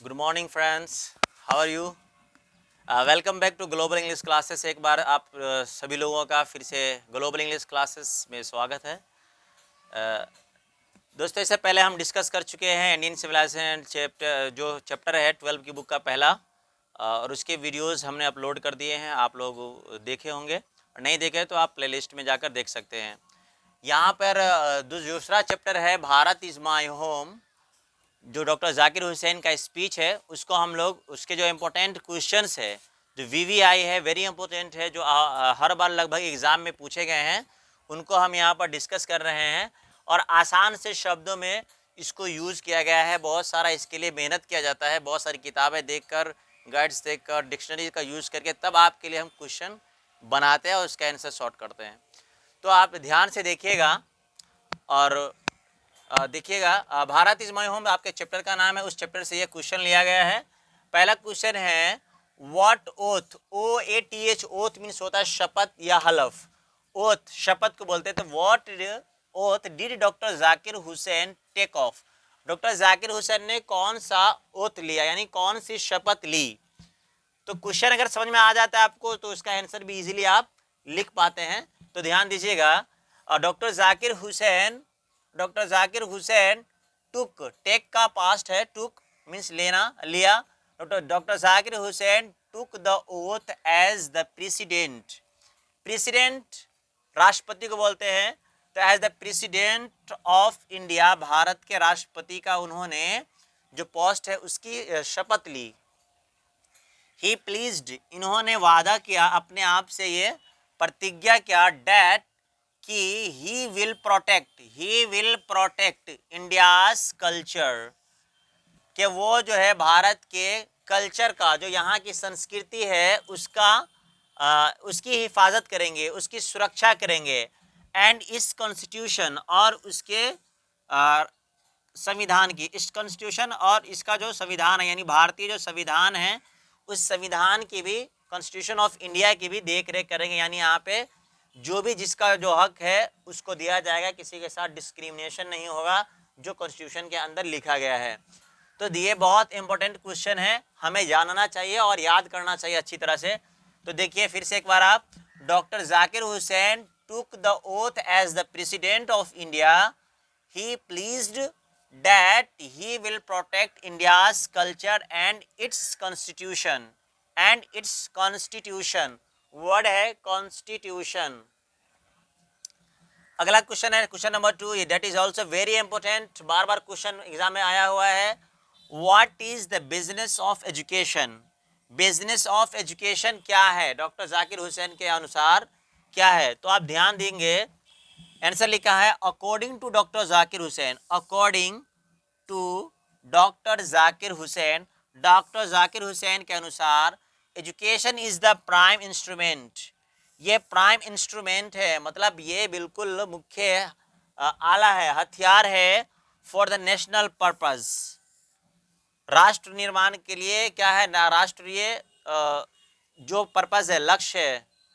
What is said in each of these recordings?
Good morning friends, how are you? Welcome back to global English classes. एक बार आप सभी लोगों का फिर से ग्लोबल इंग्लिश क्लासेस में स्वागत है। दोस्तों, इससे पहले हम डिस्कस कर चुके हैं इंडियन सिविलाइजेशन चैप्टर, जो चैप्टर है 12 की बुक का पहला, और उसके वीडियोस हमने अपलोड कर दिए हैं। आप लोग देखे होंगे, और नहीं देखे तो आप प्लेलिस्ट में जाकर देख सकते हैं। यहाँ पर दूसरा चैप्टर है भारत इज़ माई होम, जो डॉक्टर जाकिर हुसैन का स्पीच है। उसको हम लोग, उसके जो इम्पोर्टेंट क्वेश्चंस है, जो वीवीआई है, वेरी इंपॉर्टेंट है, जो हर बार लगभग एग्ज़ाम में पूछे गए हैं, उनको हम यहाँ पर डिस्कस कर रहे हैं। और आसान से शब्दों में इसको यूज़ किया गया है। बहुत सारा इसके लिए मेहनत किया जाता है, बहुत सारी किताबें देखकर, गाइड्स देखकर, डिक्शनरी का यूज़ करके, तब आपके लिए हम क्वेश्चन बनाते हैं और उसका आंसर शॉर्ट करते हैं। तो आप ध्यान से देखिएगा और देखिएगा। भारत इज माई होम आपके चैप्टर का नाम है, उस चैप्टर से ये क्वेश्चन लिया गया है। पहला क्वेश्चन है, what oath, OATH, oath means होता है शपथ या हलफ। ओथ शपथ को बोलते हैं। तो what oath did doctor Zakir Hussain take off, doctor Zakir Hussain ने कौन सा ओथ लिया, यानी कौन सी शपथ ली। तो क्वेश्चन अगर समझ में आ जाता है आपको, तो उसका आंसर भी इजीली आप लिख पाते हैं। तो ध्यान दीजिएगा। Doctor Zakir Hussain, doctor Zakir Hussain took, take का पास्ट है, टुक मीन्स लेना, लिया। Doctor Zakir Hussain took the oath as the president, president राष्ट्रपति को बोलते हैं। तो as the president of India, Bharat के राष्ट्रपति का उन्होंने जो पोस्ट है उसकी शपथ ली। ही प्लीज्ड, इन्होंने वादा किया अपने आप से, ये प्रतिज्ञा किया, डैट कि he will protect India's culture, कि वो जो है भारत के कल्चर का, जो यहाँ की संस्कृति है, उसका उसकी हिफाजत करेंगे, उसकी सुरक्षा करेंगे। एंड इस कॉन्स्टिट्यूशन, और उसके संविधान की, इस कॉन्स्टिट्यूशन और इसका जो संविधान है, यानी भारतीय जो संविधान है, उस संविधान की भी, कॉन्स्टिट्यूशन ऑफ इंडिया की भी देख रेख करेंगे। यानी यहाँ पे जो भी जिसका जो हक है उसको दिया जाएगा, किसी के साथ डिस्क्रिमिनेशन नहीं होगा, जो कॉन्स्टिट्यूशन के अंदर लिखा गया है। तो ये बहुत इंपॉर्टेंट क्वेश्चन है, हमें जानना चाहिए और याद करना चाहिए अच्छी तरह से। तो देखिए फिर से एक बार आप, doctor Zakir Hussain took the oath as the president of India, he pleased that he will protect India's culture and its constitution, and its constitution, word है constitution। अगला क्वेश्चन है question number 2, that is also very important, bar bar question exam में आया हुआ है। What is the business of education, business of education क्या है, doctor Zakir Hussain के अनुसार क्या है। तो आप ध्यान देंगे, आंसर लिखा है according to doctor Zakir Hussain, according to doctor Zakir Hussain, doctor Zakir Hussain के अनुसार education is the prime instrument, ये प्राइम इंस्ट्रूमेंट है, मतलब ये बिल्कुल मुख्य आला है, हथियार है, फॉर द नेशनल पर्पस, राष्ट्र निर्माण के लिए। क्या है ना, राष्ट्रीय जो पर्पस है, लक्ष्य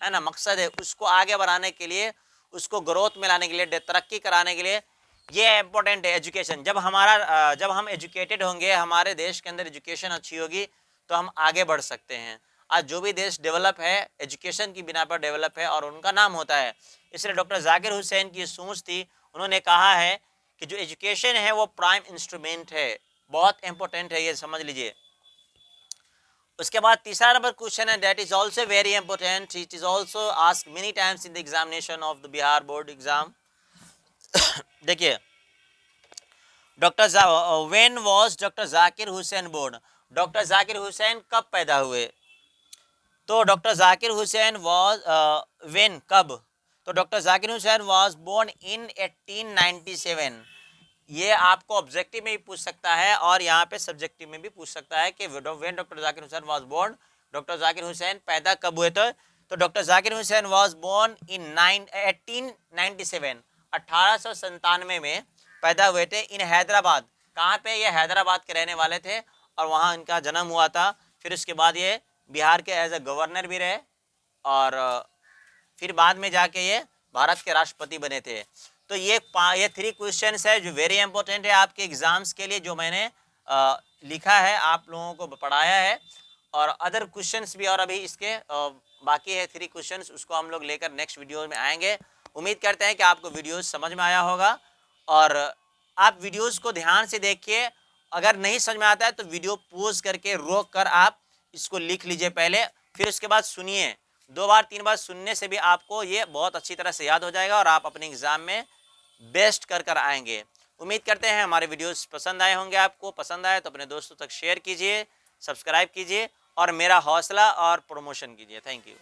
है ना, मकसद है, उसको आगे बढ़ाने के लिए, उसको ग्रोथ में लाने के लिए, तरक्की कराने के लिए ये इम्पोर्टेंट है एजुकेशन। जब हम एजुकेटेड होंगे, हमारे देश के अंदर एजुकेशन अच्छी होगी, तो हम आगे बढ़ सकते हैं। आज जो भी देश डेवलप है, एजुकेशन की बिना पर डेवलप है, और उनका नाम होता है। इसलिए डॉक्टर जाकिर हुसैन की सोच थी, उन्होंने कहा है कि जो एजुकेशन है वो प्राइम इंस्ट्रूमेंट है, बहुत इंपॉर्टेंट है, ये समझ लीजिए। उसके बाद तीसरा नंबर क्वेश्चन है, that is also very important, it is also asked many times in the examination of the Bihar board exam. देखिए, when was doctor Zakir Hussain born, doctor Zakir Hussain कब पैदा हुए। तो doctor Zakir Hussain was when, कब। तो doctor Zakir Hussain was born in 1897। ये आपको ऑब्जेक्टिव में भी पूछ सकता है और यहाँ पे सब्जेक्टिव में भी पूछ सकता है कि when doctor Zakir Hussain was born, doctor Zakir Hussain पैदा कब हुए थे। तो doctor Zakir Hussain was born in 1897, 1897 में पैदा हुए थे, इन हैदराबाद। कहाँ पे, ये हैदराबाद के रहने वाले थे और वहाँ इनका जन्म हुआ था। फिर उसके बाद ये बिहार के एज ए गवर्नर भी रहे, और फिर बाद में जाके ये भारत के राष्ट्रपति बने थे। तो ये 3 क्वेश्चंस है जो वेरी इंपॉर्टेंट है आपके एग्जाम्स के लिए, जो मैंने लिखा है, आप लोगों को पढ़ाया है, और अदर क्वेश्चंस भी और अभी इसके बाकी है 3 क्वेश्चंस, उसको हम लोग लेकर नेक्स्ट वीडियो में आएंगे। उम्मीद करते हैं कि आपको वीडियोस समझ में आया होगा, और आप वीडियोस को ध्यान से देखिए। अगर नहीं समझ में आता है तो वीडियो पॉज करके रोक कर आप इसको लिख लीजिए पहले, फिर उसके बाद सुनिए। 2 बार 3 बार सुनने से भी आपको ये बहुत अच्छी तरह से याद हो जाएगा और आप अपने एग्जाम में बेस्ट कर आएंगे। उम्मीद करते हैं हमारे वीडियोस पसंद आए होंगे। आपको पसंद आए तो अपने दोस्तों तक शेयर कीजिए, सब्सक्राइब कीजिए और मेरा हौसला और प्रमोशन कीजिए। Thank you.